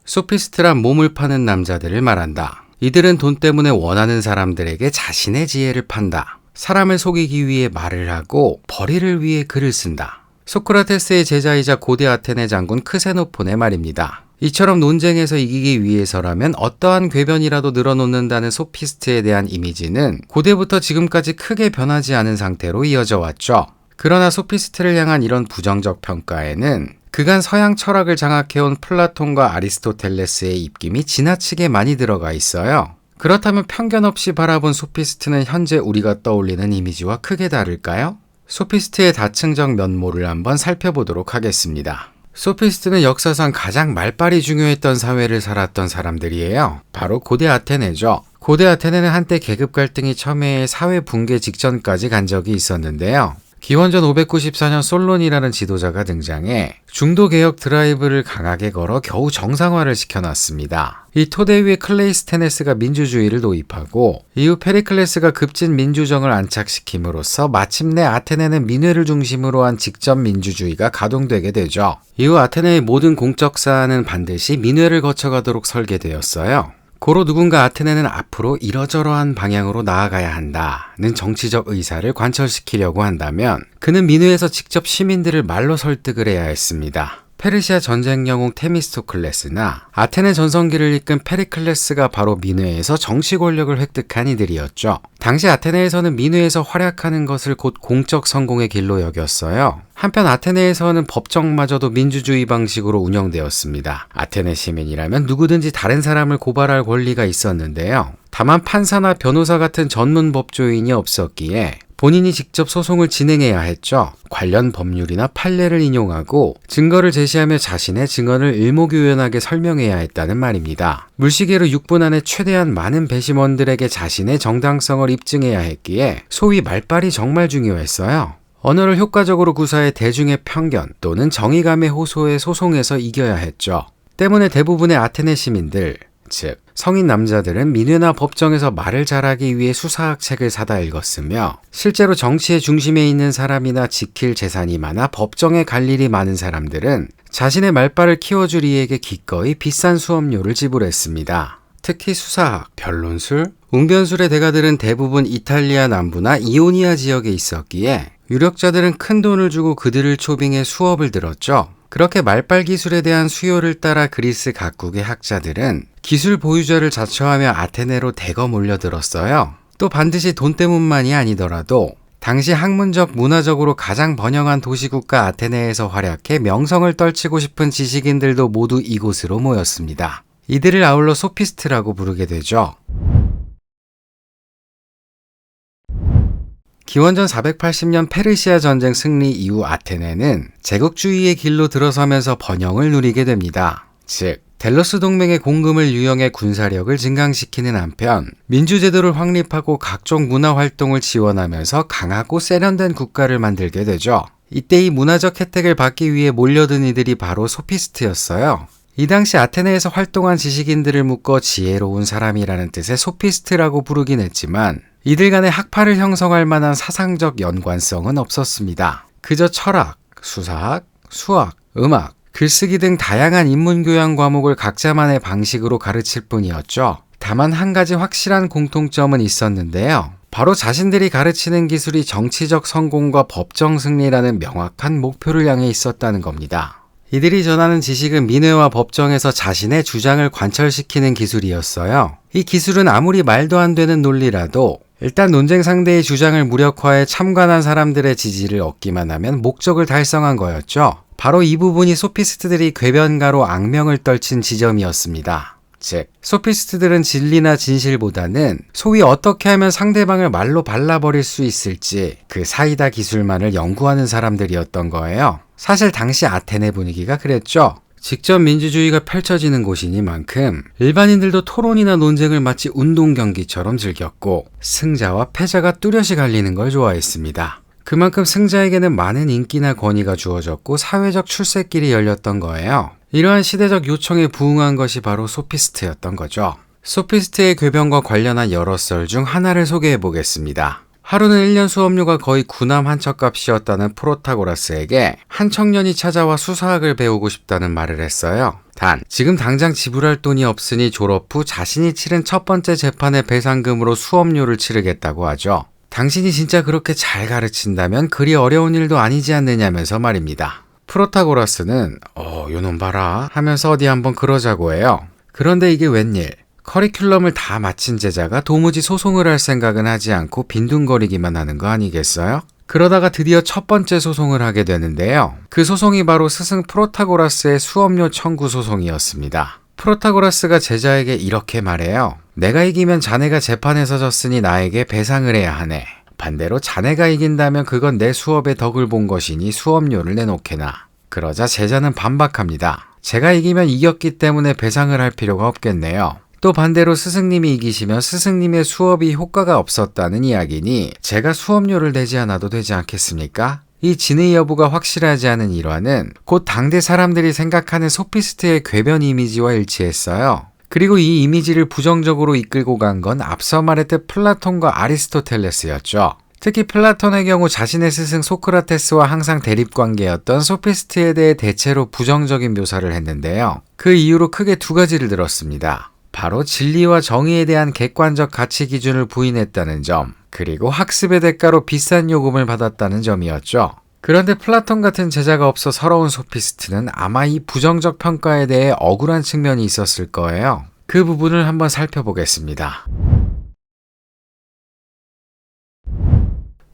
소피스트란 몸을 파는 남자들을 말한다. 이들은 돈 때문에 원하는 사람들에게 자신의 지혜를 판다. 사람을 속이기 위해 말을 하고 벌이를 위해 글을 쓴다. 소크라테스의 제자이자 고대 아테네 장군 크세노폰의 말입니다. 이처럼 논쟁에서 이기기 위해서라면 어떠한 궤변이라도 늘어놓는다는 소피스트에 대한 이미지는 고대부터 지금까지 크게 변하지 않은 상태로 이어져 왔죠. 그러나 소피스트를 향한 이런 부정적 평가에는 그간 서양 철학을 장악해온 플라톤과 아리스토텔레스의 입김이 지나치게 많이 들어가 있어요. 그렇다면 편견 없이 바라본 소피스트는 현재 우리가 떠올리는 이미지와 크게 다를까요? 소피스트의 다층적 면모를 한번 살펴보도록 하겠습니다. 소피스트는 역사상 가장 말빨이 중요했던 사회를 살았던 사람들이에요. 바로 고대 아테네죠. 고대 아테네는 한때 계급 갈등이 첨예해 사회 붕괴 직전까지 간 적이 있었는데요. 기원전 594년 솔론이라는 지도자가 등장해 중도 개혁 드라이브를 강하게 걸어 겨우 정상화를 시켜놨습니다. 이 토대 위에 클레이스테네스가 민주주의를 도입하고 이후 페리클레스가 급진 민주정을 안착시킴으로써 마침내 아테네는 민회를 중심으로 한 직접 민주주의가 가동되게 되죠. 이후 아테네의 모든 공적 사안은 반드시 민회를 거쳐가도록 설계되었어요. 고로 누군가 아테네는 앞으로 이러저러한 방향으로 나아가야 한다는 정치적 의사를 관철시키려고 한다면 그는 민회에서 직접 시민들을 말로 설득을 해야 했습니다. 페르시아 전쟁 영웅 테미스토클레스나 아테네 전성기를 이끈 페리클레스가 바로 민회에서 정치 권력을 획득한 이들이었죠. 당시 아테네에서는 민회에서 활약하는 것을 곧 공적 성공의 길로 여겼어요. 한편 아테네에서는 법정마저도 민주주의 방식으로 운영되었습니다. 아테네 시민이라면 누구든지 다른 사람을 고발할 권리가 있었는데요. 다만 판사나 변호사 같은 전문 법조인이 없었기에 본인이 직접 소송을 진행해야 했죠. 관련 법률이나 판례를 인용하고 증거를 제시하며 자신의 증언을 일목요연하게 설명해야 했다는 말입니다. 물시계로 6분 안에 최대한 많은 배심원들에게 자신의 정당성을 입증해야 했기에 소위 말빨이 정말 중요했어요. 언어를 효과적으로 구사해 대중의 편견 또는 정의감에 호소해 소송에서 이겨야 했죠. 때문에 대부분의 아테네 시민들, 즉 성인 남자들은 민회나 법정에서 말을 잘하기 위해 수사학 책을 사다 읽었으며 실제로 정치의 중심에 있는 사람이나 지킬 재산이 많아 법정에 갈 일이 많은 사람들은 자신의 말빨을 키워줄 이에게 기꺼이 비싼 수업료를 지불했습니다. 특히 수사학, 변론술, 웅변술의 대가들은 대부분 이탈리아 남부나 이오니아 지역에 있었기에 유력자들은 큰 돈을 주고 그들을 초빙해 수업을 들었죠. 그렇게 말빨 기술에 대한 수요를 따라 그리스 각국의 학자들은 기술 보유자를 자처하며 아테네로 대거 몰려들었어요. 또 반드시 돈 때문만이 아니더라도 당시 학문적, 문화적으로 가장 번영한 도시국가 아테네에서 활약해 명성을 떨치고 싶은 지식인들도 모두 이곳으로 모였습니다. 이들을 아울러 소피스트라고 부르게 되죠. 기원전 480년 페르시아 전쟁 승리 이후 아테네는 제국주의의 길로 들어서면서 번영을 누리게 됩니다. 즉, 델로스 동맹의 공금을 유용해 군사력을 증강시키는 한편 민주제도를 확립하고 각종 문화활동을 지원하면서 강하고 세련된 국가를 만들게 되죠. 이때 이 문화적 혜택을 받기 위해 몰려든 이들이 바로 소피스트였어요. 이 당시 아테네에서 활동한 지식인들을 묶어 지혜로운 사람이라는 뜻의 소피스트라고 부르긴 했지만 이들 간의 학파를 형성할 만한 사상적 연관성은 없었습니다. 그저 철학, 수사학, 수학, 음악, 글쓰기 등 다양한 인문교양 과목을 각자만의 방식으로 가르칠 뿐이었죠. 다만 한 가지 확실한 공통점은 있었는데요. 바로 자신들이 가르치는 기술이 정치적 성공과 법정 승리라는 명확한 목표를 향해 있었다는 겁니다. 이들이 전하는 지식은 민회와 법정에서 자신의 주장을 관철시키는 기술이었어요. 이 기술은 아무리 말도 안 되는 논리라도 일단 논쟁 상대의 주장을 무력화해 참관한 사람들의 지지를 얻기만 하면 목적을 달성한 거였죠. 바로 이 부분이 소피스트들이 궤변가로 악명을 떨친 지점이었습니다. 즉, 소피스트들은 진리나 진실보다는 소위 어떻게 하면 상대방을 말로 발라버릴 수 있을지 그 사이다 기술만을 연구하는 사람들이었던 거예요. 사실 당시 아테네 분위기가 그랬죠. 직접 민주주의가 펼쳐지는 곳이니만큼 일반인들도 토론이나 논쟁을 마치 운동 경기처럼 즐겼고 승자와 패자가 뚜렷이 갈리는 걸 좋아했습니다. 그만큼 승자에게는 많은 인기나 권위가 주어졌고 사회적 출세길이 열렸던 거예요. 이러한 시대적 요청에 부응한 것이 바로 소피스트였던 거죠. 소피스트의 궤변과 관련한 여러 썰 중 하나를 소개해 보겠습니다. 하루는 1년 수업료가 거의 군함 한 척값이었다는 프로타고라스에게 한 청년이 찾아와 수사학을 배우고 싶다는 말을 했어요. 단 지금 당장 지불할 돈이 없으니 졸업 후 자신이 치른 첫 번째 재판의 배상금으로 수업료를 치르겠다고 하죠. 당신이 진짜 그렇게 잘 가르친다면 그리 어려운 일도 아니지 않느냐면서 말입니다. 프로타고라스는 요놈 봐라 하면서 어디 한번 그러자고 해요. 그런데 이게 웬일? 커리큘럼을 다 마친 제자가 도무지 소송을 할 생각은 하지 않고 빈둥거리기만 하는 거 아니겠어요? 그러다가 드디어 첫 번째 소송을 하게 되는데요. 그 소송이 바로 스승 프로타고라스의 수업료 청구 소송이었습니다. 프로타고라스가 제자에게 이렇게 말해요. 내가 이기면 자네가 재판에서 졌으니 나에게 배상을 해야 하네. 반대로 자네가 이긴다면 그건 내 수업에 덕을 본 것이니 수업료를 내놓게나. 그러자 제자는 반박합니다. 제가 이기면 이겼기 때문에 배상을 할 필요가 없겠네요. 또 반대로 스승님이 이기시면 스승님의 수업이 효과가 없었다는 이야기니 제가 수업료를 내지 않아도 되지 않겠습니까? 이 진의 여부가 확실하지 않은 일화는 곧 당대 사람들이 생각하는 소피스트의 궤변 이미지와 일치했어요. 그리고 이 이미지를 부정적으로 이끌고 간 건 앞서 말했듯 플라톤과 아리스토텔레스였죠. 특히 플라톤의 경우 자신의 스승 소크라테스와 항상 대립관계였던 소피스트에 대해 대체로 부정적인 묘사를 했는데요. 그 이유로 크게 두 가지를 들었습니다. 바로 진리와 정의에 대한 객관적 가치 기준을 부인했다는 점, 그리고 학습의 대가로 비싼 요금을 받았다는 점이었죠. 그런데 플라톤 같은 제자가 없어 서러운 소피스트는 아마 이 부정적 평가에 대해 억울한 측면이 있었을 거예요. 그 부분을 한번 살펴보겠습니다.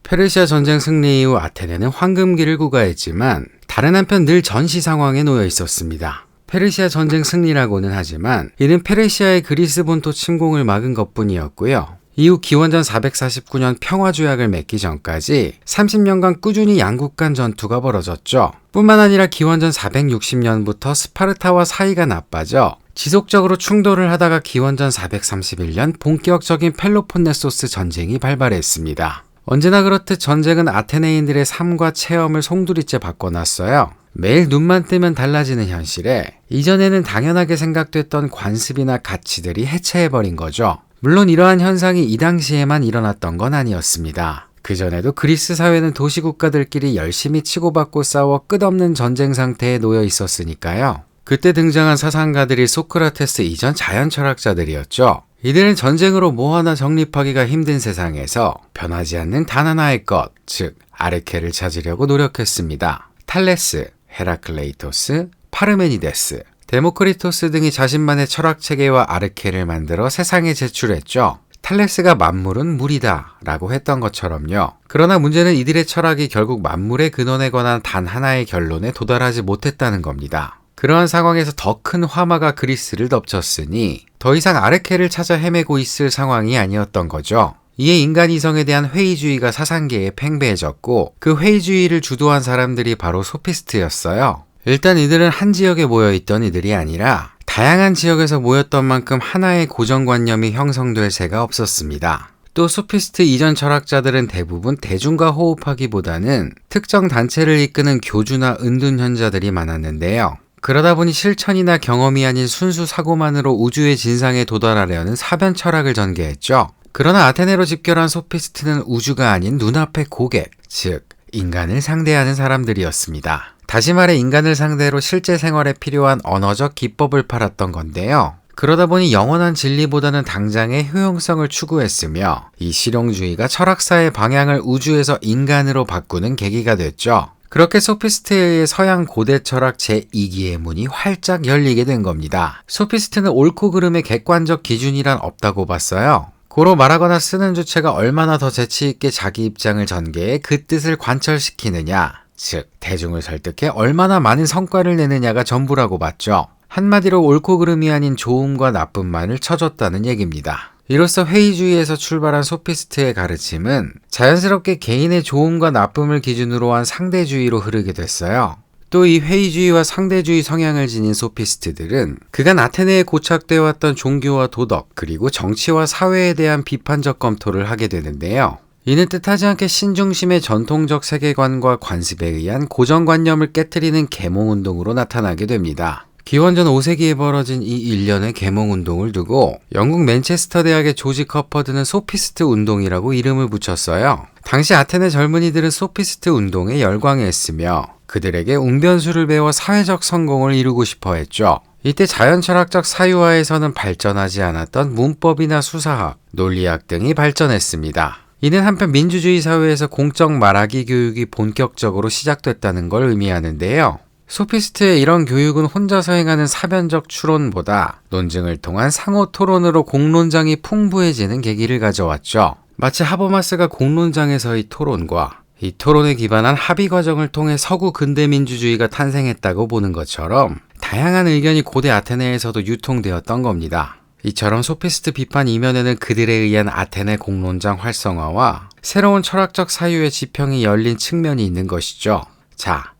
페르시아 전쟁 승리 이후 아테네는 황금기를 구가했지만 다른 한편 늘 전시 상황에 놓여 있었습니다. 페르시아 전쟁 승리라고는 하지만 이는 페르시아의 그리스 본토 침공을 막은 것뿐이었고요. 이후 기원전 449년 평화조약을 맺기 전까지 30년간 꾸준히 양국 간 전투가 벌어졌죠. 뿐만 아니라 기원전 460년부터 스파르타와 사이가 나빠져 지속적으로 충돌을 하다가 기원전 431년 본격적인 펠로폰네소스 전쟁이 발발했습니다. 언제나 그렇듯 전쟁은 아테네인들의 삶과 체험을 송두리째 바꿔놨어요. 매일 눈만 뜨면 달라지는 현실에 이전에는 당연하게 생각됐던 관습이나 가치들이 해체해버린 거죠. 물론 이러한 현상이 이 당시에만 일어났던 건 아니었습니다. 그전에도 그리스 사회는 도시국가들끼리 열심히 치고받고 싸워 끝없는 전쟁 상태에 놓여 있었으니까요. 그때 등장한 사상가들이 소크라테스 이전 자연 철학자들이었죠. 이들은 전쟁으로 뭐 하나 정립하기가 힘든 세상에서 변하지 않는 단 하나의 것, 즉 아르케를 찾으려고 노력했습니다. 탈레스, 헤라클레이토스, 파르메니데스, 데모크리토스 등이 자신만의 철학체계와 아르케를 만들어 세상에 제출했죠. 탈레스가 만물은 물이다 라고 했던 것처럼요. 그러나 문제는 이들의 철학이 결국 만물의 근원에 관한 단 하나의 결론에 도달하지 못했다는 겁니다. 그러한 상황에서 더 큰 화마가 그리스를 덮쳤으니 더 이상 아르케를 찾아 헤매고 있을 상황이 아니었던 거죠. 이에 인간 이성에 대한 회의주의가 사상계에 팽배해졌고 그 회의주의를 주도한 사람들이 바로 소피스트였어요. 일단 이들은 한 지역에 모여있던 이들이 아니라 다양한 지역에서 모였던 만큼 하나의 고정관념이 형성될 새가 없었습니다. 또 소피스트 이전 철학자들은 대부분 대중과 호흡하기보다는 특정 단체를 이끄는 교주나 은둔현자들이 많았는데요. 그러다 보니 실천이나 경험이 아닌 순수 사고만으로 우주의 진상에 도달하려는 사변 철학을 전개했죠. 그러나 아테네로 집결한 소피스트는 우주가 아닌 눈앞의 고객, 즉 인간을 상대하는 사람들이었습니다. 다시 말해 인간을 상대로 실제 생활에 필요한 언어적 기법을 팔았던 건데요. 그러다 보니 영원한 진리보다는 당장의 효용성을 추구했으며 이 실용주의가 철학사의 방향을 우주에서 인간으로 바꾸는 계기가 됐죠. 그렇게 소피스트에 의해 서양 고대 철학 제2기의 문이 활짝 열리게 된 겁니다. 소피스트는 옳고 그름의 객관적 기준이란 없다고 봤어요. 고로 말하거나 쓰는 주체가 얼마나 더 재치있게 자기 입장을 전개해 그 뜻을 관철시키느냐, 즉 대중을 설득해 얼마나 많은 성과를 내느냐가 전부라고 봤죠. 한마디로 옳고 그름이 아닌 좋음과 나쁨만을 쳐줬다는 얘기입니다. 이로써 회의주의에서 출발한 소피스트의 가르침은 자연스럽게 개인의 좋음과 나쁨을 기준으로 한 상대주의로 흐르게 됐어요. 또 이 회의주의와 상대주의 성향을 지닌 소피스트들은 그간 아테네에 고착되어 왔던 종교와 도덕 그리고 정치와 사회에 대한 비판적 검토를 하게 되는데요. 이는 뜻하지 않게 신중심의 전통적 세계관과 관습에 의한 고정관념을 깨트리는 계몽운동으로 나타나게 됩니다. 기원전 5세기에 벌어진 이 일련의 계몽운동을 두고 영국 맨체스터 대학의 조지 커퍼드는 소피스트 운동이라고 이름을 붙였어요. 당시 아테네 젊은이들은 소피스트 운동에 열광했으며 그들에게 웅변수를 배워 사회적 성공을 이루고 싶어 했죠. 이때 자연철학적 사유화에서는 발전하지 않았던 문법이나 수사학, 논리학 등이 발전했습니다. 이는 한편 민주주의 사회에서 공적 말하기 교육이 본격적으로 시작됐다는 걸 의미하는데요. 소피스트의 이런 교육은 혼자서 행하는 사변적 추론보다 논증을 통한 상호 토론으로 공론장이 풍부해지는 계기를 가져왔죠. 마치 하버마스가 공론장에서의 토론과 이 토론에 기반한 합의 과정을 통해 서구 근대 민주주의가 탄생했다고 보는 것처럼 다양한 의견이 고대 아테네에서도 유통되었던 겁니다. 이처럼 소피스트 비판 이면에는 그들에 의한 아테네 공론장 활성화와 새로운 철학적 사유의 지평이 열린 측면이 있는 것이죠. 자,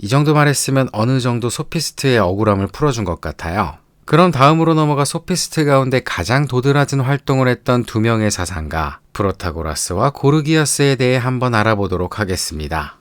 이 정도 말했으면 어느 정도 소피스트의 억울함을 풀어준 것 같아요. 그럼 다음으로 넘어가 소피스트 가운데 가장 도드라진 활동을 했던 두 명의 사상가 프로타고라스와 고르기아스에 대해 한번 알아보도록 하겠습니다.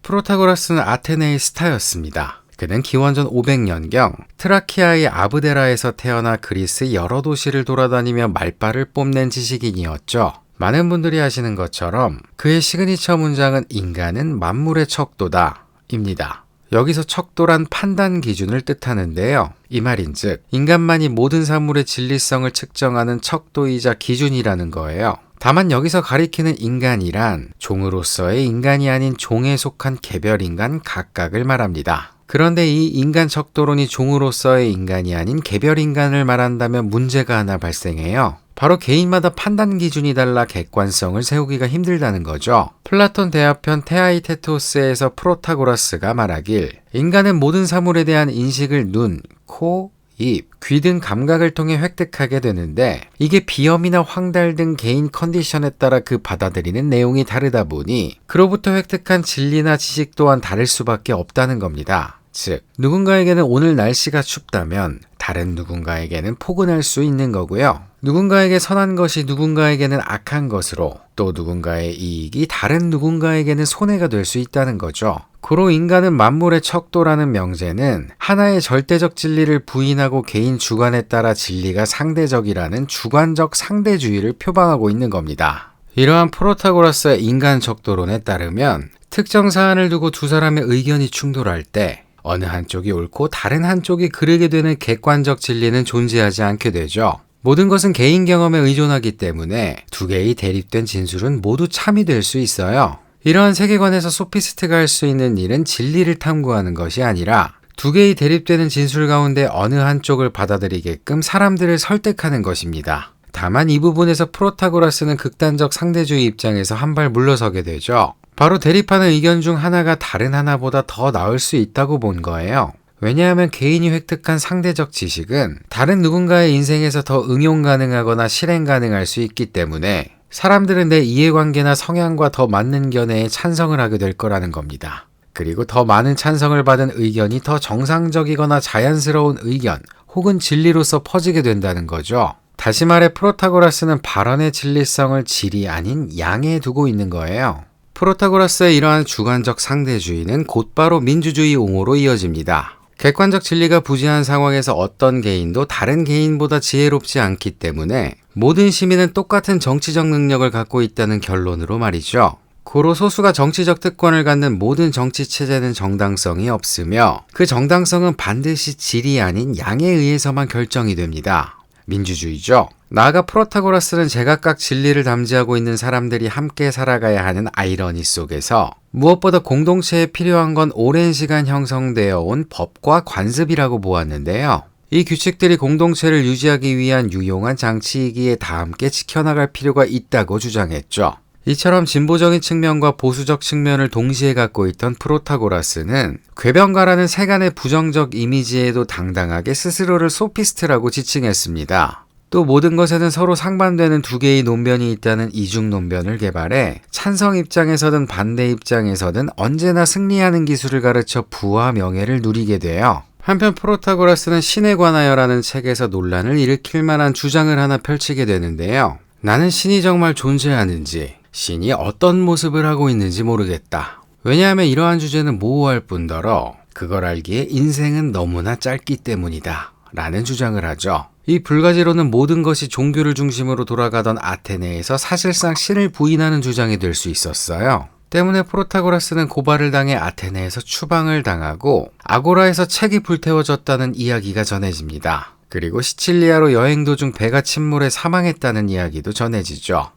프로타고라스는 아테네의 스타였습니다. 그는 기원전 500년경 트라키아의 아브데라에서 태어나 그리스 여러 도시를 돌아다니며 말빨을 뽐낸 지식인이었죠. 많은 분들이 아시는 것처럼 그의 시그니처 문장은 인간은 만물의 척도다 입니다. 여기서 척도란 판단 기준을 뜻하는데요. 이 말인즉 인간만이 모든 사물의 진리성을 측정하는 척도이자 기준이라는 거예요. 다만 여기서 가리키는 인간이란 종으로서의 인간이 아닌 종에 속한 개별인간 각각을 말합니다. 그런데 이 인간 척도론이 종으로서의 인간이 아닌 개별인간을 말한다면 문제가 하나 발생해요. 바로 개인마다 판단 기준이 달라 객관성을 세우기가 힘들다는 거죠. 플라톤 대화편 테아이테토스에서 프로타고라스가 말하길 인간은 모든 사물에 대한 인식을 눈, 코, 입, 귀 등 감각을 통해 획득하게 되는데 이게 비염이나 황달 등 개인 컨디션에 따라 그 받아들이는 내용이 다르다 보니 그로부터 획득한 진리나 지식 또한 다를 수밖에 없다는 겁니다. 즉, 누군가에게는 오늘 날씨가 춥다면 다른 누군가에게는 포근할 수 있는 거고요. 누군가에게 선한 것이 누군가에게는 악한 것으로 또 누군가의 이익이 다른 누군가에게는 손해가 될 수 있다는 거죠. 고로 인간은 만물의 척도라는 명제는 하나의 절대적 진리를 부인하고 개인 주관에 따라 진리가 상대적이라는 주관적 상대주의를 표방하고 있는 겁니다. 이러한 프로타고라스의 인간 척도론에 따르면 특정 사안을 두고 두 사람의 의견이 충돌할 때 어느 한쪽이 옳고 다른 한쪽이 그르게 되는 객관적 진리는 존재하지 않게 되죠. 모든 것은 개인 경험에 의존하기 때문에 두 개의 대립된 진술은 모두 참이 될 수 있어요. 이러한 세계관에서 소피스트가 할 수 있는 일은 진리를 탐구하는 것이 아니라 두 개의 대립되는 진술 가운데 어느 한쪽을 받아들이게끔 사람들을 설득하는 것입니다. 다만 이 부분에서 프로타고라스는 극단적 상대주의 입장에서 한 발 물러서게 되죠. 바로 대립하는 의견 중 하나가 다른 하나보다 더 나을 수 있다고 본 거예요. 왜냐하면 개인이 획득한 상대적 지식은 다른 누군가의 인생에서 더 응용 가능하거나 실행 가능할 수 있기 때문에 사람들은 내 이해관계나 성향과 더 맞는 견해에 찬성을 하게 될 거라는 겁니다. 그리고 더 많은 찬성을 받은 의견이 더 정상적이거나 자연스러운 의견 혹은 진리로서 퍼지게 된다는 거죠. 다시 말해 프로타고라스는 발언의 진리성을 질이 아닌 양에 두고 있는 거예요. 프로타고라스의 이러한 주관적 상대주의는 곧바로 민주주의 옹호로 이어집니다. 객관적 진리가 부재한 상황에서 어떤 개인도 다른 개인보다 지혜롭지 않기 때문에 모든 시민은 똑같은 정치적 능력을 갖고 있다는 결론으로 말이죠. 고로 소수가 정치적 특권을 갖는 모든 정치 체제는 정당성이 없으며 그 정당성은 반드시 질이 아닌 양에 의해서만 결정이 됩니다. 민주주의죠. 나아가 프로타고라스는 제각각 진리를 담지하고 있는 사람들이 함께 살아가야 하는 아이러니 속에서 무엇보다 공동체에 필요한 건 오랜 시간 형성되어 온 법과 관습이라고 보았는데요. 이 규칙들이 공동체를 유지하기 위한 유용한 장치이기에 다 함께 지켜나갈 필요가 있다고 주장했죠. 이처럼 진보적인 측면과 보수적 측면을 동시에 갖고 있던 프로타고라스는 궤변가라는 세간의 부정적 이미지에도 당당하게 스스로를 소피스트라고 지칭했습니다. 또 모든 것에는 서로 상반되는 두 개의 논변이 있다는 이중 논변을 개발해 찬성 입장에서든 반대 입장에서든 언제나 승리하는 기술을 가르쳐 부와 명예를 누리게 돼요. 한편 프로타고라스는 신에 관하여라는 책에서 논란을 일으킬 만한 주장을 하나 펼치게 되는데요. 나는 신이 정말 존재하는지, 신이 어떤 모습을 하고 있는지 모르겠다. 왜냐하면 이러한 주제는 모호할 뿐더러 그걸 알기에 인생은 너무나 짧기 때문이다 라는 주장을 하죠. 이 불가지론은 모든 것이 종교를 중심으로 돌아가던 아테네에서 사실상 신을 부인하는 주장이 될 수 있었어요. 때문에 프로타고라스는 고발을 당해 아테네에서 추방을 당하고 아고라에서 책이 불태워졌다는 이야기가 전해집니다. 그리고 시칠리아로 여행 도중 배가 침몰해 사망했다는 이야기도 전해지죠.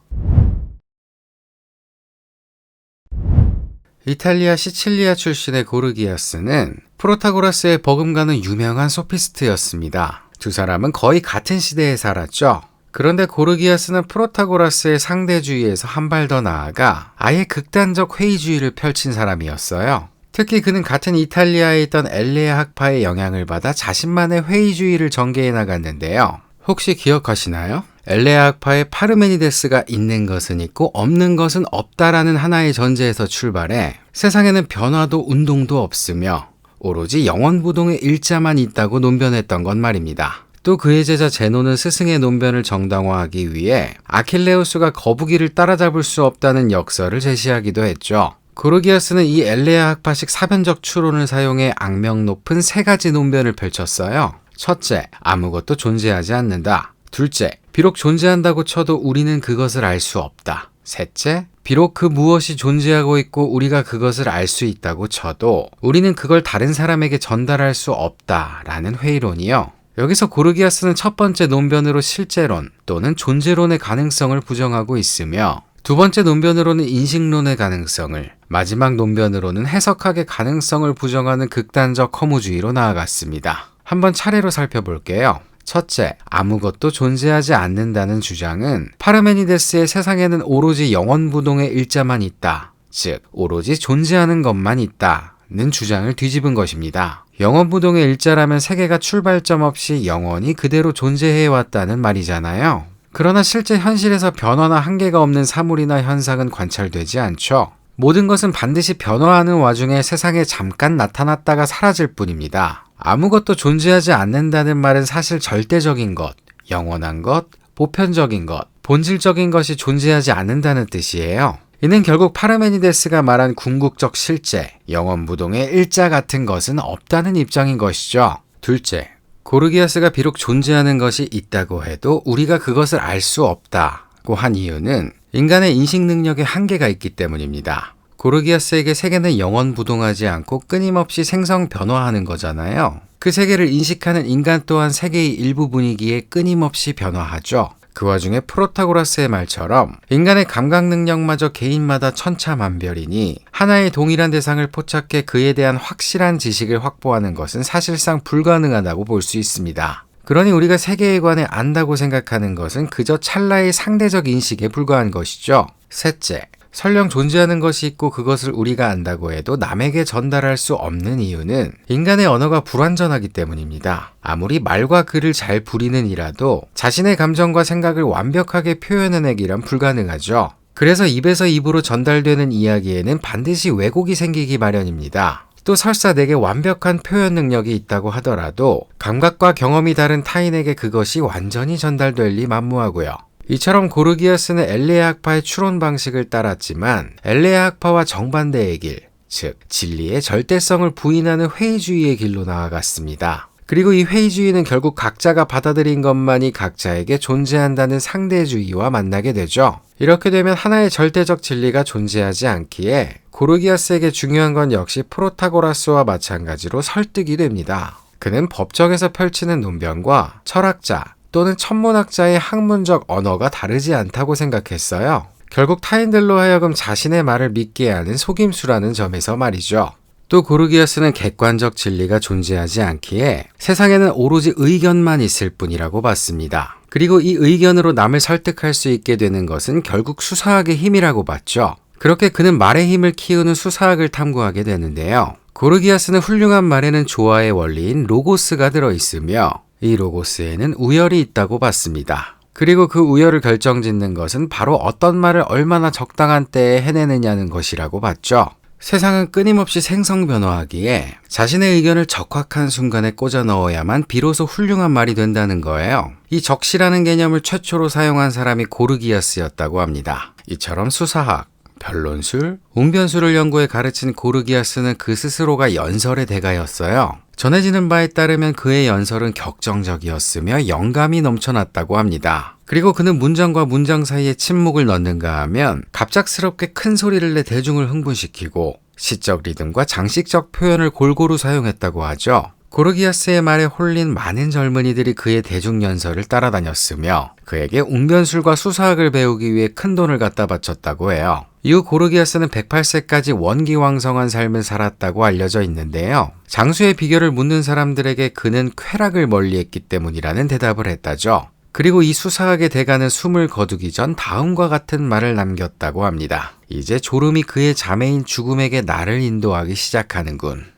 이탈리아 시칠리아 출신의 고르기아스는 프로타고라스의 버금가는 유명한 소피스트였습니다. 두 사람은 거의 같은 시대에 살았죠. 그런데 고르기아스는 프로타고라스의 상대주의에서 한 발 더 나아가 아예 극단적 회의주의를 펼친 사람이었어요. 특히 그는 같은 이탈리아에 있던 엘레아 학파의 영향을 받아 자신만의 회의주의를 전개해 나갔는데요. 혹시 기억하시나요? 엘레아 학파의 파르메니데스가 있는 것은 있고 없는 것은 없다라는 하나의 전제에서 출발해 세상에는 변화도 운동도 없으며 오로지 영원부동의 일자만 있다고 논변했던 건 말입니다. 또 그의 제자 제노는 스승의 논변을 정당화하기 위해 아킬레우스가 거북이를 따라잡을 수 없다는 역설을 제시하기도 했죠. 고르기아스는 이 엘레아 학파식 사변적 추론을 사용해 악명 높은 세 가지 논변을 펼쳤어요. 첫째, 아무것도 존재하지 않는다. 둘째, 비록 존재한다고 쳐도 우리는 그것을 알 수 없다. 셋째, 비록 그 무엇이 존재하고 있고 우리가 그것을 알 수 있다고 쳐도 우리는 그걸 다른 사람에게 전달할 수 없다라는 회의론이요. 여기서 고르기아스는 첫 번째 논변으로 실제론 또는 존재론의 가능성을 부정하고 있으며 두 번째 논변으로는 인식론의 가능성을, 마지막 논변으로는 해석학의 가능성을 부정하는 극단적 허무주의로 나아갔습니다. 한번 차례로 살펴볼게요. 첫째, 아무것도 존재하지 않는다는 주장은 파르메니데스의 세상에는 오로지 영원부동의 일자만 있다, 즉 오로지 존재하는 것만 있다는 주장을 뒤집은 것입니다. 영원부동의 일자라면 세계가 출발점 없이 영원히 그대로 존재해왔다는 말이잖아요. 그러나 실제 현실에서 변화나 한계가 없는 사물이나 현상은 관찰되지 않죠. 모든 것은 반드시 변화하는 와중에 세상에 잠깐 나타났다가 사라질 뿐입니다. 아무것도 존재하지 않는다는 말은 사실 절대적인 것, 영원한 것, 보편적인 것, 본질적인 것이 존재하지 않는다는 뜻이에요. 이는 결국 파르메니데스가 말한 궁극적 실제, 영원부동의 일자 같은 것은 없다는 입장인 것이죠. 둘째, 고르기아스가 비록 존재하는 것이 있다고 해도 우리가 그것을 알 수 없다고 한 이유는 인간의 인식 능력에 한계가 있기 때문입니다. 고르기아스에게 세계는 영원부동하지 않고 끊임없이 생성 변화하는 거잖아요. 그 세계를 인식하는 인간 또한 세계의 일부분이기에 끊임없이 변화하죠. 그 와중에 프로타고라스의 말처럼 인간의 감각 능력마저 개인마다 천차만별이니 하나의 동일한 대상을 포착해 그에 대한 확실한 지식을 확보하는 것은 사실상 불가능하다고 볼 수 있습니다. 그러니 우리가 세계에 관해 안다고 생각하는 것은 그저 찰나의 상대적 인식에 불과한 것이죠. 셋째, 설령 존재하는 것이 있고 그것을 우리가 안다고 해도 남에게 전달할 수 없는 이유는 인간의 언어가 불완전하기 때문입니다. 아무리 말과 글을 잘 부리는 이라도 자신의 감정과 생각을 완벽하게 표현해내기란 불가능하죠. 그래서 입에서 입으로 전달되는 이야기에는 반드시 왜곡이 생기기 마련입니다. 또 설사 내게 완벽한 표현 능력이 있다고 하더라도 감각과 경험이 다른 타인에게 그것이 완전히 전달될 리 만무하고요. 이처럼 고르기아스는 엘레아 학파의 추론 방식을 따랐지만 엘레아 학파와 정반대의 길, 즉 진리의 절대성을 부인하는 회의주의의 길로 나아갔습니다. 그리고 이 회의주의는 결국 각자가 받아들인 것만이 각자에게 존재한다는 상대주의와 만나게 되죠. 이렇게 되면 하나의 절대적 진리가 존재하지 않기에 고르기아스에게 중요한 건 역시 프로타고라스와 마찬가지로 설득이 됩니다. 그는 법정에서 펼치는 논변과 철학자 또는 천문학자의 학문적 언어가 다르지 않다고 생각했어요. 결국 타인들로 하여금 자신의 말을 믿게 하는 속임수라는 점에서 말이죠. 또 고르기아스는 객관적 진리가 존재하지 않기에 세상에는 오로지 의견만 있을 뿐이라고 봤습니다. 그리고 이 의견으로 남을 설득할 수 있게 되는 것은 결국 수사학의 힘이라고 봤죠. 그렇게 그는 말의 힘을 키우는 수사학을 탐구하게 되는데요. 고르기아스는 훌륭한 말에는 조화의 원리인 로고스가 들어있으며 이 로고스에는 우열이 있다고 봤습니다. 그리고 그 우열을 결정짓는 것은 바로 어떤 말을 얼마나 적당한 때에 해내느냐는 것이라고 봤죠. 세상은 끊임없이 생성 변화하기에 자신의 의견을 적확한 순간에 꽂아 넣어야만 비로소 훌륭한 말이 된다는 거예요. 이 적시라는 개념을 최초로 사용한 사람이 고르기아스였다고 합니다. 이처럼 수사학, 변론술, 웅변술을 연구해 가르친 고르기아스는 그 스스로가 연설의 대가였어요. 전해지는 바에 따르면 그의 연설은 격정적이었으며 영감이 넘쳐났다고 합니다. 그리고 그는 문장과 문장 사이에 침묵을 넣는가 하면 갑작스럽게 큰 소리를 내 대중을 흥분시키고 시적 리듬과 장식적 표현을 골고루 사용했다고 하죠. 고르기아스의 말에 홀린 많은 젊은이들이 그의 대중연설을 따라다녔으며 그에게 웅변술과 수사학을 배우기 위해 큰 돈을 갖다 바쳤다고 해요. 이후 고르기아스는 108세까지 원기왕성한 삶을 살았다고 알려져 있는데요. 장수의 비결을 묻는 사람들에게 그는 쾌락을 멀리했기 때문이라는 대답을 했다죠. 그리고 이 수사학의 대가는 숨을 거두기 전 다음과 같은 말을 남겼다고 합니다. 이제 졸음이 그의 자매인 죽음에게 나를 인도하기 시작하는군.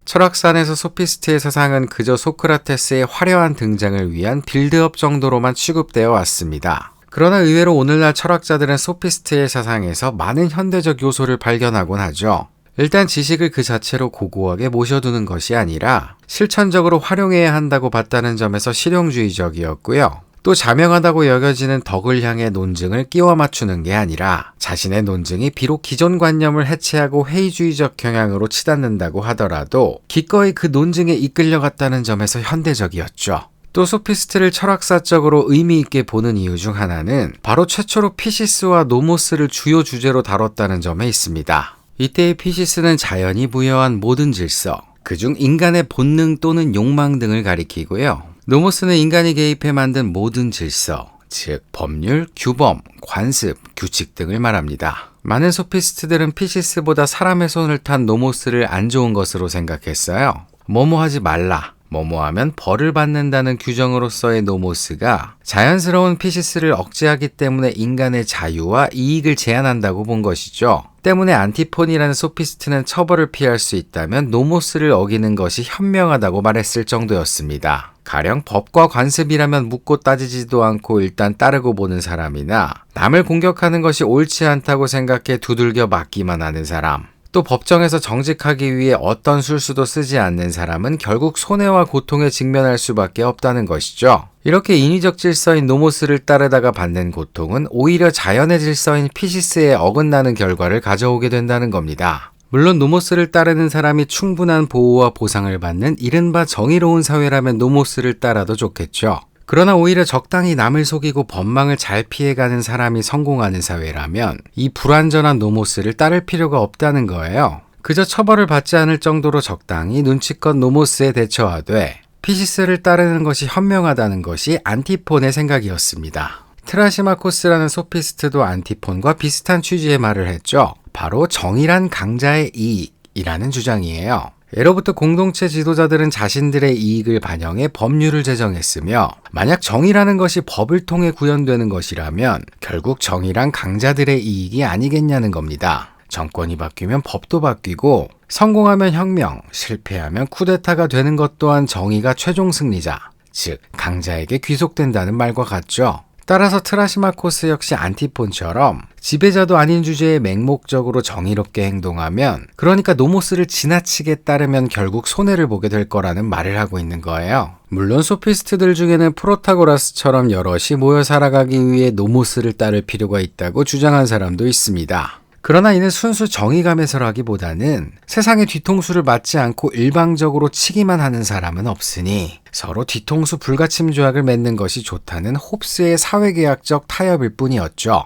철학산에서 소피스트의 사상은 그저 소크라테스의 화려한 등장을 위한 빌드업 정도로만 취급되어 왔습니다. 그러나 의외로 오늘날 철학자들은 소피스트의 사상에서 많은 현대적 요소를 발견하곤 하죠. 일단 지식을 그 자체로 고고하게 모셔두는 것이 아니라 실천적으로 활용해야 한다고 봤다는 점에서 실용주의적이었고요. 또 자명하다고 여겨지는 덕을 향해 논증을 끼워 맞추는 게 아니라 자신의 논증이 비록 기존 관념을 해체하고 회의주의적 경향으로 치닫는다고 하더라도 기꺼이 그 논증에 이끌려갔다는 점에서 현대적이었죠. 또 소피스트를 철학사적으로 의미 있게 보는 이유 중 하나는 바로 최초로 피시스와 노모스를 주요 주제로 다뤘다는 점에 있습니다. 이때의 피시스는 자연이 부여한 모든 질서, 그중 인간의 본능 또는 욕망 등을 가리키고요. 노모스는 인간이 개입해 만든 모든 질서, 즉 법률, 규범, 관습, 규칙 등을 말합니다. 많은 소피스트들은 피시스보다 사람의 손을 탄 노모스를 안 좋은 것으로 생각했어요. 뭐뭐 하지 말라, 뭐뭐 하면 벌을 받는다는 규정으로서의 노모스가 자연스러운 피시스를 억제하기 때문에 인간의 자유와 이익을 제한한다고 본 것이죠. 때문에 안티폰이라는 소피스트는 처벌을 피할 수 있다면 노모스를 어기는 것이 현명하다고 말했을 정도였습니다. 가령 법과 관습이라면 묻고 따지지도 않고 일단 따르고 보는 사람이나 남을 공격하는 것이 옳지 않다고 생각해 두들겨 맞기만 하는 사람, 또 법정에서 정직하기 위해 어떤 술수도 쓰지 않는 사람은 결국 손해와 고통에 직면할 수밖에 없다는 것이죠. 이렇게 인위적 질서인 노모스를 따르다가 받는 고통은 오히려 자연의 질서인 피시스에 어긋나는 결과를 가져오게 된다는 겁니다. 물론 노모스를 따르는 사람이 충분한 보호와 보상을 받는 이른바 정의로운 사회라면 노모스를 따라도 좋겠죠. 그러나 오히려 적당히 남을 속이고 법망을 잘 피해가는 사람이 성공하는 사회라면 이 불완전한 노모스를 따를 필요가 없다는 거예요. 그저 처벌을 받지 않을 정도로 적당히 눈치껏 노모스에 대처하되 피시스를 따르는 것이 현명하다는 것이 안티폰의 생각이었습니다. 트라시마코스라는 소피스트도 안티폰과 비슷한 취지의 말을 했죠. 바로 정의란 강자의 이익이라는 주장이에요. 예로부터 공동체 지도자들은 자신들의 이익을 반영해 법률을 제정했으며 만약 정의라는 것이 법을 통해 구현되는 것이라면 결국 정의란 강자들의 이익이 아니겠냐는 겁니다. 정권이 바뀌면 법도 바뀌고 성공하면 혁명, 실패하면 쿠데타가 되는 것 또한 정의가 최종 승리자, 즉 강자에게 귀속된다는 말과 같죠. 따라서 트라시마코스 역시 안티폰처럼 지배자도 아닌 주제에 맹목적으로 정의롭게 행동하면, 그러니까 노모스를 지나치게 따르면 결국 손해를 보게 될 거라는 말을 하고 있는 거예요. 물론 소피스트들 중에는 프로타고라스처럼 여럿이 모여 살아가기 위해 노모스를 따를 필요가 있다고 주장한 사람도 있습니다. 그러나 이는 순수 정의감에서라기보다는 세상의 뒤통수를 맞지 않고 일방적으로 치기만 하는 사람은 없으니 서로 뒤통수 불가침 조약을 맺는 것이 좋다는 홉스의 사회계약적 타협일 뿐이었죠.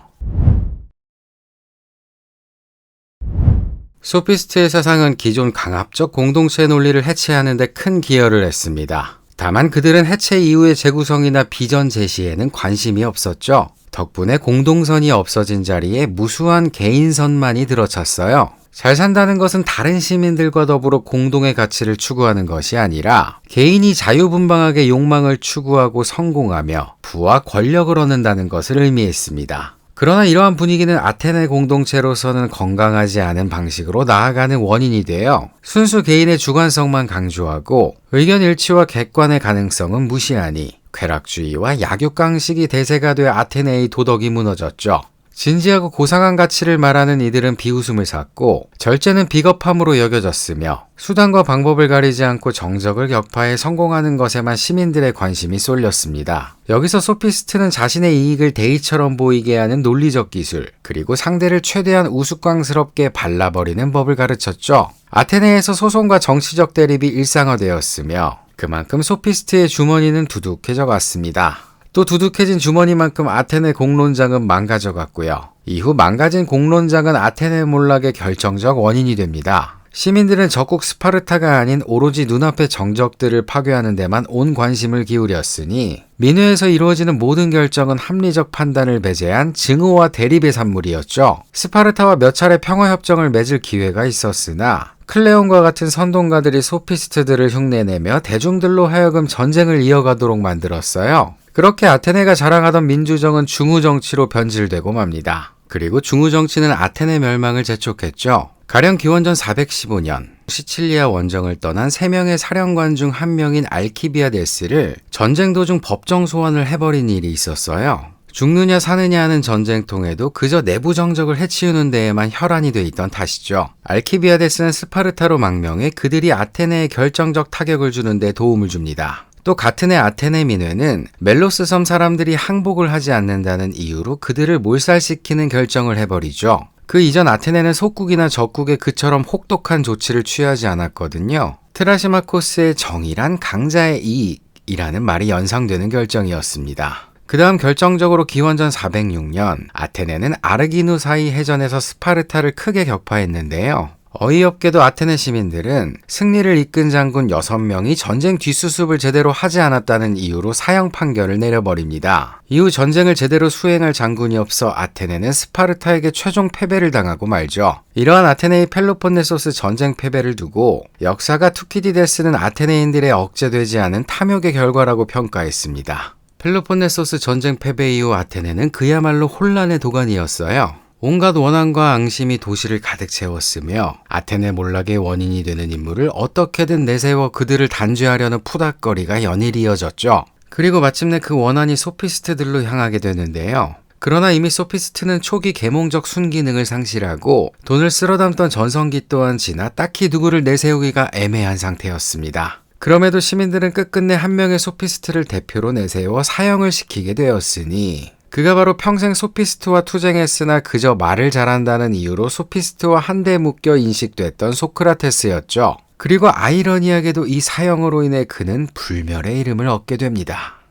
소피스트의 사상은 기존 강압적 공동체 논리를 해체하는 데 큰 기여를 했습니다. 다만 그들은 해체 이후의 재구성이나 비전 제시에는 관심이 없었죠. 덕분에 공동선이 없어진 자리에 무수한 개인선만이 들어찼어요. 잘 산다는 것은 다른 시민들과 더불어 공동의 가치를 추구하는 것이 아니라 개인이 자유분방하게 욕망을 추구하고 성공하며 부와 권력을 얻는다는 것을 의미했습니다. 그러나 이러한 분위기는 아테네 공동체로서는 건강하지 않은 방식으로 나아가는 원인이 되어 순수 개인의 주관성만 강조하고 의견 일치와 객관의 가능성은 무시하니 쾌락주의와 약육강식이 대세가 돼 아테네의 도덕이 무너졌죠. 진지하고 고상한 가치를 말하는 이들은 비웃음을 샀고 절제는 비겁함으로 여겨졌으며 수단과 방법을 가리지 않고 정적을 격파해 성공하는 것에만 시민들의 관심이 쏠렸습니다. 여기서 소피스트는 자신의 이익을 대의처럼 보이게 하는 논리적 기술, 그리고 상대를 최대한 우스꽝스럽게 발라버리는 법을 가르쳤죠. 아테네에서 소송과 정치적 대립이 일상화되었으며 그만큼 소피스트의 주머니는 두둑해져 갔습니다. 또 두둑해진 주머니만큼 아테네 공론장은 망가져갔고요. 이후 망가진 공론장은 아테네 몰락의 결정적 원인이 됩니다. 시민들은 적국 스파르타가 아닌 오로지 눈앞의 정적들을 파괴하는 데만 온 관심을 기울였으니 민회에서 이루어지는 모든 결정은 합리적 판단을 배제한 증오와 대립의 산물이었죠. 스파르타와 몇 차례 평화협정을 맺을 기회가 있었으나 클레온과 같은 선동가들이 소피스트들을 흉내내며 대중들로 하여금 전쟁을 이어가도록 만들었어요. 그렇게 아테네가 자랑하던 민주정은 중후정치로 변질되고 맙니다. 그리고 중후정치는 아테네 멸망을 재촉했죠. 가령 기원전 415년 시칠리아 원정을 떠난 3명의 사령관 중 한 명인 알키비아데스를 전쟁 도중 법정 소환을 해버린 일이 있었어요. 죽느냐 사느냐 하는 전쟁통에도 그저 내부 정적을 해치우는 데에만 혈안이 돼 있던 탓이죠. 알키비아데스는 스파르타로 망명해 그들이 아테네에 결정적 타격을 주는 데 도움을 줍니다. 또 같은 해 아테네 민회는 멜로스 섬 사람들이 항복을 하지 않는다는 이유로 그들을 몰살시키는 결정을 해버리죠. 그 이전 아테네는 속국이나 적국에 그처럼 혹독한 조치를 취하지 않았거든요. 트라시마코스의 정의란 강자의 이익이라는 말이 연상되는 결정이었습니다. 그 다음 결정적으로 기원전 406년 아테네는 아르기누사이 해전에서 스파르타를 크게 격파했는데요. 어이없게도 아테네 시민들은 승리를 이끈 장군 6명이 전쟁 뒷수습을 제대로 하지 않았다는 이유로 사형 판결을 내려버립니다. 이후 전쟁을 제대로 수행할 장군이 없어 아테네는 스파르타에게 최종 패배를 당하고 말죠. 이러한 아테네의 펠로폰네소스 전쟁 패배를 두고 역사가 투키디데스는 아테네인들의 억제되지 않은 탐욕의 결과라고 평가했습니다. 펠로폰네소스 전쟁 패배 이후 아테네는 그야말로 혼란의 도가니였어요. 온갖 원한과 앙심이 도시를 가득 채웠으며 아테네 몰락의 원인이 되는 인물을 어떻게든 내세워 그들을 단죄하려는 푸닥거리가 연일 이어졌죠. 그리고 마침내 그 원한이 소피스트들로 향하게 되는데요. 그러나 이미 소피스트는 초기 계몽적 순기능을 상실하고 돈을 쓸어담던 전성기 또한 지나 딱히 누구를 내세우기가 애매한 상태였습니다. 그럼에도 시민들은 끝끝내 한 명의 소피스트를 대표로 내세워 사형을 시키게 되었으니 그가 바로 평생 소피스트와 투쟁했으나 그저 말을 잘한다는 이유로 소피스트와 한데 묶여 인식됐던 소크라테스였죠. 그리고 아이러니하게도 이 사형으로 인해 그는 불멸의 이름을 얻게 됩니다.